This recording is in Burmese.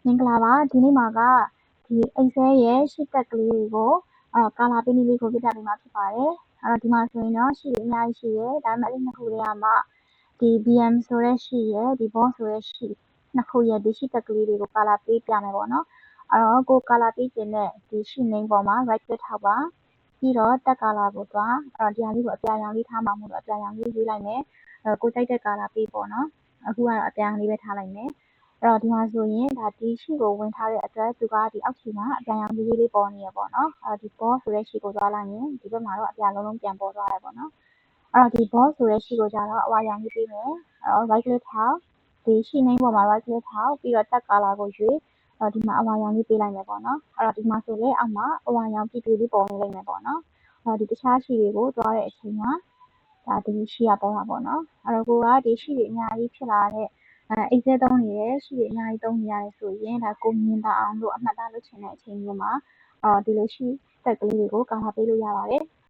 မင်္ဂလာပါဒီနေ့မှာကဒီ Excel ရဲ့ရှစ်တက်ကလေးတွေကိုကာလာပေးနည်းလေးကိုပြပြပေးမှာဖြစ်ပါတယ်အဲ့တော့ဒီမှာဆိုရင်တော့ရှစ်တွေအများကြီးရှိရဲဒါပေမဲ့အဲ့နှစ်ခုတွေကမှဒီ BM ဆိုတဲ့ရှစ်ရဲ့ဒီ boss ဆိုတဲ့ရှစ်နှစ်ခုရဲ့ဒီရှစ်တက်ကလေးတွေကိုကာလာပေးပြမယ်ပေါ့နော်အဲ့တော့ကိုကာလာပေးခြင်းနဲ့ဒီရှစ် name ပေါ်မှာ right click ထောက်ပါပြီးတော့တက်ကာလာကိုသွားအဲ့တော့ဒီဟာလေးကိုအပြာရောင်လေးထားမှာမို့လို့အပြာရောင်လေးရေးလိုက်မယ်ကိုကြိုက်တဲ့ကာလာပေးပေါ့နော်အခုကတော့အပြာရောင်လေးပဲထားလိုက်မယ်အဲ့တော့ဒီမှာဆိုရင်ဒါဒီရှိကိုဝင်ထားတဲ့အတွက်သူကဒီအောက်ခြေမှာအပြာရောင်လေးလေးပေါ်နေရပေါ့နော်အဲ့တော့ဒီ boss ဆိုတဲ့ရှိကိုသွားလိုက်ရင်ဒီဘက်မှာတော့အပြာလုံးလုံးပြန်ပေါ်သွားတယ်ပေါ့နော်အဲ့တော့ဒီ boss ဆိုတဲ့ရှိကိုကြတော့အဝါရောင်လေးပေးမယ်အဲ့တော့ right click ထောက်ဒီရှိနှိမ်းပေါ်မှာ right click ထောက်ပြီးတော့တက်ကာလာကိုရွေးဒီမှာအဝါရောင်လေးပေးလိုက်မယ်ပေါ့နော်အဲ့တော့ဒီမှာဆိုလေအောက်မှာအဝါရောင်ပြည့်ပြည့်လေးပေါ်နေလိမ့်မယ်ပေါ့နော်အဲ့တော့ဒီတခြားရှိတွေကိုသွားတဲ့အချိန်မှာဒါဒီရှိရပေါ်မှာပေါ့နော်အဲ့တော့ကိုကဒီရှိတွေအများကြီးဖြစ်လာတဲ့Excel သုံးနေတယ်ရှိတွေအများကြီးသုံးနေရတယ်ဆိုရင်ဒါကိုမြင်တာအောင်လို့အမှတ်သားလုပ်ချင်တဲ့အချိန်မျိုးမှာဒီလိုရှိတက်ကလေးတွေကိုကာလာပေးလို့ရပါတယ်